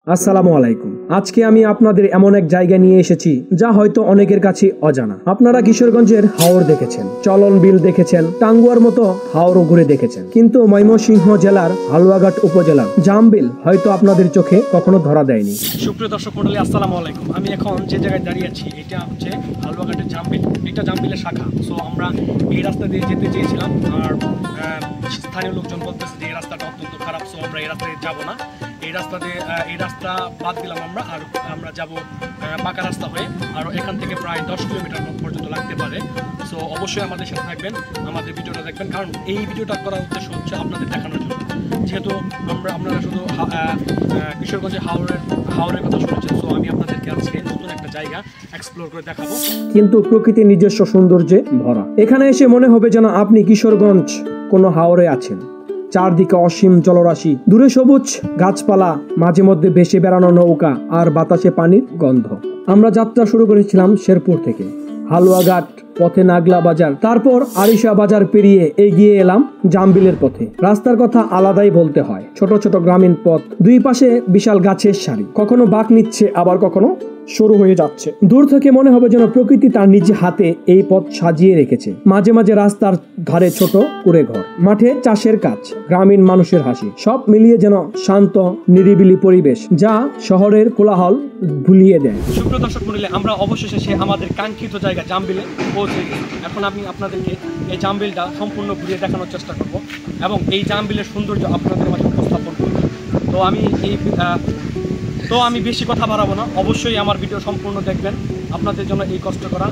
আসসালামু আলাইকুম। আজকে আমি আপনাদের এমন এক জায়গা নিয়ে এসেছি যা হয়তো অনেকের কাছে অজানা। আপনারা কিশোরগঞ্জের হাওর দেখেছেন, চলন বিল দেখেছেন, টাঙ্গুয়ার মতো হাওরও ঘুরে দেখেছেন, কিন্তু ময়মনসিংহ জেলার হালুয়াঘাট উপজেলার জামবিল হয়তো আপনাদের চোখে কখনো ধরা দেয়নি। সুপ্রিয় দর্শক মণ্ডলী, আসসালামু আলাইকুম। আমি এখন যে জায়গায় দাঁড়িয়ে আছি এটা হচ্ছে হালুয়াঘাটের জামবিল। এটা জামবিলের শাখা। সো আমরা এই রাস্তা দিয়ে যেতে চেয়েছিলাম, আর স্থানীয় লোকজন বলতেছে যে এই রাস্তাটা অত্যন্ত খারাপ, সো আমরা এই রাস্তায় যাবো না। এই রাস্তা বাদ দিলাম আর আমরা যাব পাকা রাস্তা হয়ে, আর এখান থেকে প্রায় 10 কিলোমিটার পর্যন্ত লাগতে পারে। সো অবশ্যই আমাদের সাথে থাকবেন, আমাদের ভিডিওটা দেখবেন, কারণ এই ভিডিওটা করার উদ্দেশ্য হচ্ছে আপনাদের দেখানোর জন্য। যেহেতু আপনারা শুধু কিশোরগঞ্জে হাওরের কথা শুনেছেন, সো আমি আপনাদেরকে আজকে নতুন একটা জায়গা এক্সপ্লোর করে দেখাবো, কিন্তু প্রকৃতির নিজস্ব সৌন্দর্যে ভরা। এখানে এসে মনে হবে যেন আপনি কিশোরগঞ্জ কোনো হাওরে আছেন। চারদিকে অসীম জলরাশি, দূরে সবুজ গাছপালা, মাঝে মধ্যে ভেসে বেড়ানো নৌকা আর বাতাসে পানির গন্ধ। আমরা যাত্রা শুরু করেছিলাম শেরপুর থেকে, হালুয়াঘাট পথে নাগলা বাজার, তারপর আরিশা বাজার পেরিয়ে এগিয়ে এলাম জামবিলের পথে। রাস্তার কথা আলাদাই বলতে হয়। ছোট ছোট গ্রামীণ পথ, দুই পাশে বিশাল গাছের সারি, কখনো বাঁক নিচ্ছে আবার কখনো শুরু হয়ে যাচ্ছে। দূর থেকে মনে হবে যেন প্রকৃতি তার নিজ হাতে এই পথ সাজিয়ে রেখেছে। মাঝে মাঝে রাস্তার ধারে ছোট কুড়ে ঘর, মাঠে চাষের কাজ, গ্রামীণ মানুষের হাসি, সব মিলিয়ে যেন শান্ত নিরিবিলি পরিবেশ যা শহরের কোলাহল ভুলিয়ে দেয়। সুপ্রিয় দর্শক মণ্ডলী, আমরা অবশেষে সে আমাদের কাঙ্ক্ষিত জায়গা জামবিলে পৌঁছে গেছি। এখন আমি আপনাদেরকে এই জামবিলটা সম্পূর্ণ ঘুরিয়ে দেখানোর চেষ্টা করব এবং এই জামবিলের সৌন্দর্য আপনাদের মাঝে উপস্থাপন করব। তো আমি বেশি কথা বাড়াবো না, অবশ্যই আমার ভিডিও সম্পূর্ণ দেখবেন। আপনাদের জন্য এই কষ্ট করা।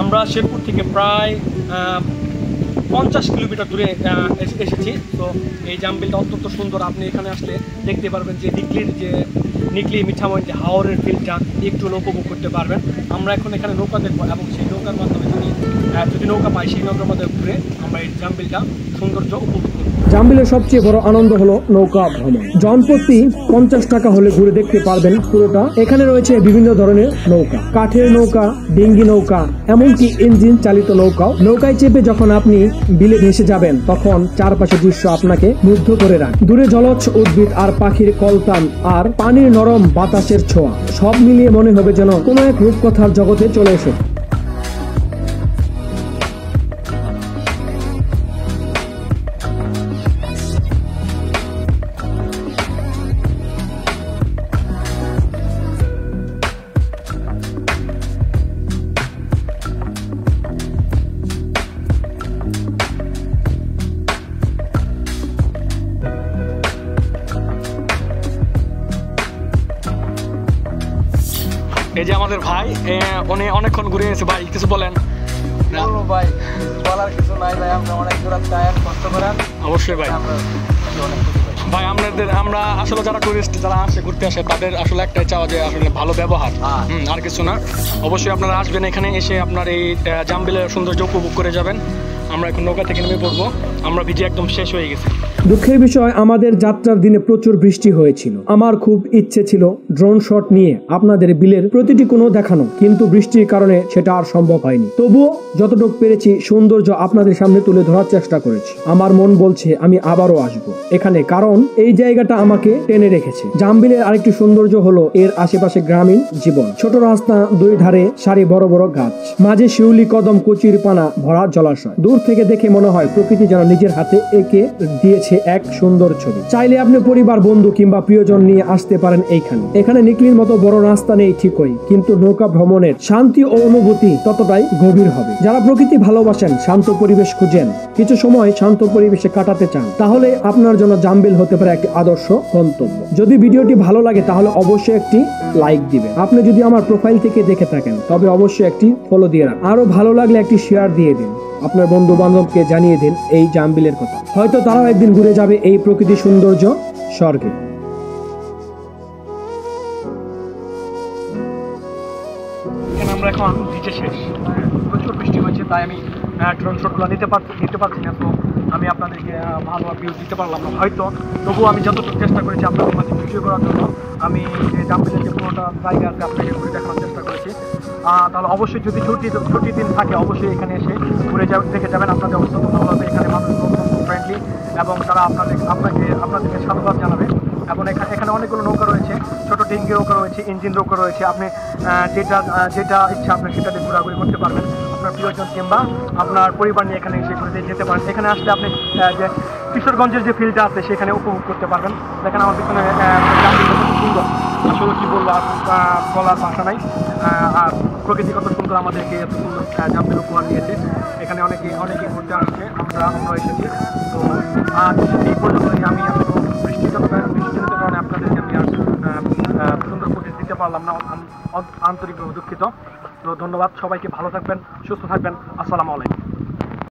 আমরা শেরপুর থেকে প্রায় 50 কিলোমিটার দূরে এসেছি। তো এই জামবিলটা অত্যন্ত সুন্দর। আপনি এখানে আসলে দেখতে পারবেন যে নিকলি মিঠাময় যে হাওরের ফিলটা একটু উপভোগ করতে পারবেন। আমরা এখন এখানে নৌকা দেখবো এবং সেই নৌকার মাধ্যমে যদি নৌকা পাই, সেই নৌকার মধ্যে ঘুরে আমরা এই জামবিলটা সৌন্দর্য উপভোগ করব। জামবিলের সবচেয়ে বড় আনন্দ হলো নৌকা ভ্রমণ। জনপ্রতি 50 টাকা হলে ঘুরে দেখতে পারবেন পুরোটা। এখানে রয়েছে বিভিন্ন ধরনের নৌকা, কাঠের নৌকা, ডিঙ্গি নৌকা, এমনকি ইঞ্জিন চালিত নৌকাও। নৌকায় চেপে যখন আপনি বিলে ভেসে যাবেন, তখন চারপাশে দৃশ্য আপনাকে মুগ্ধ করে রাখে। দূরে জলজ উদ্ভিদ আর পাখির কলতান আর পানির নরম বাতাসের ছোঁয়া, সব মিলিয়ে মনে হবে যেন কোনো এক রূপকথার জগতে চলে এসে। এই যে আমাদের ভাই, উনি অনেকক্ষণ ঘুরে এসে। ভাই কিছু বলেন। ভাই বলার কিছু নাই ভাই, আমরা অনেক দূর কষ্ট করেন। অবশ্যই ভাই। ভাই আমরা আসলে যারা টুরিস্ট যারা আসে ঘুরতে আসে, তাদের আসলে একটাই চাওয়া যে আসলে ভালো ব্যবহার, আর কিছু না। অবশ্যই আপনারা আসবেন, এখানে এসে আপনার এই জামবিলের সৌন্দর্য উপভোগ করে যাবেন। আমরা এখন নৌকা থেকে নেমে পড়বো, আমরা ভিজে একদম শেষ হয়ে গেছি। দুঃখের বিষয়, আমাদের যাত্রার দিনে প্রচুর বৃষ্টি হয়েছিল। আমার খুব ইচ্ছে ছিল ড্রোন শট নিয়ে আপনাদের বিলের প্রতিটি কোণ দেখানো, কিন্তু বৃষ্টির কারণে সেটা আর সম্ভব হয়নি। তবুও যতটুকু পেরেছি সৌন্দর্য আপনাদের সামনে তুলে ধরার চেষ্টা করেছি। আমার মন বলছে আমি আবারও আসব এখানে, কারণ এই জায়গাটা আমাকে টেনে রেখেছে। জামবিলের আরেকটি সৌন্দর্য হলো এর আশেপাশে গ্রামীণ জীবন। ছোট রাস্তা, দুই ধারে সারি বড় বড় গাছ, মাঝে শিউলি কদম কচির পানা ভরা জলাশয়। দূর থেকে দেখে মনে হয় প্রকৃতি যেন নিজের হাতে এঁকে দিয়েছে এক সুন্দর ছবি। চাইলে আপনি পরিবার, বন্ধু কিংবা প্রিয়জন নিয়ে আসতে পারেন এইখানে। এখানে নিকলির মতো বড় রাস্তা নেই ঠিকই, কিন্তু নৌকা ভ্রমণের শান্তি ও অনুভূতি ততটাই গভীর হবে। যারা প্রকৃতি ভালোবাসেন, শান্ত পরিবেশ খুঁজেন, কিছু সময় শান্ত পরিবেশে কাটাতে চান, তাহলে আপনার জন্য জামবিল হতে পারে একটি আদর্শ গন্তব্য। যদি ভিডিওটি ভালো লাগে তাহলে অবশ্যই একটি লাইক দিবেন। আপনি যদি আমার প্রোফাইল থেকে দেখে থাকেন তবে অবশ্যই একটি ফলো দিয়ে রাখুন। আরো ভালো লাগলে একটি শেয়ার দিয়ে দিন, আপনার বন্ধু বান্ধবকে জানিয়ে দিন এই জামবিলের কথা। হয়তো তারাও একদিন ঘুরে যাবে এই প্রকৃতির সৌন্দর্য স্বর্গে। আমরা এখন ভিজে শেষ, প্রচুর বৃষ্টি হয়েছে, তাই আমি ড্রোন শটগুলো নিতে পারছি না। তো আমি আপনাদেরকে ভালো ভিউ দিতে পারলাম না হয়তো, তবুও আমি যতটুকু চেষ্টা করেছি আপনাদের মাঝে ভিডিও করার জন্য। আমি এই জামবিলের যে পুরোটা জায়গা আছে আপনাকে ঘুরে দেখানোর চেষ্টা করেছি। তাহলে অবশ্যই যদি ছুটি দিন থাকে অবশ্যই এখানে এসে ঘুরে দেখে যাবেন। আপনাদের অবস্থা ভালো হবে, এখানে মানুষ ফ্রেন্ডলি এবং তারা আপনাদেরকে সাধুবাদ জানাবে এবং এখানে অনেকগুলো নৌকা রয়েছে, ছোট ডিঙ্গি নৌকা রয়েছে, ইঞ্জিন নৌকা রয়েছে। আপনি যেটা ইচ্ছা আপনি সেটা দিয়ে ঘোরাঘুরি করতে পারবেন। আপনার প্রিয়জন কিংবা আপনার পরিবার নিয়ে এখানে এসে ঘুরে যেতে পারেন। এখানে আসলে আপনি যে কিশোরগঞ্জের যে ফিল্ডটা আছে সেখানে উপভোগ করতে পারবেন। দেখেন আমার পিছনে জামবিলটা কত সুন্দর, আসলে কি বলবো আর বলার ভাষা নাই। আর প্রকৃতি কত সুন্দর, আমাদেরকে এত সুন্দর জামবিল উপহার দিয়েছে। এখানে অনেকে ঘুরতে আসছে, আমরা এসেছি। তো আজ এই পর্যন্তই। আমি বৃষ্টিজনিত কারণে আপনাদেরকে আমি আর সুন্দর ফুটেজ দিতে পারলাম না, আন্তরিকভাবে দুঃখিত। তো ধন্যবাদ সবাইকে, ভালো থাকবেন, সুস্থ থাকবেন। আসসালামু আলাইকুম।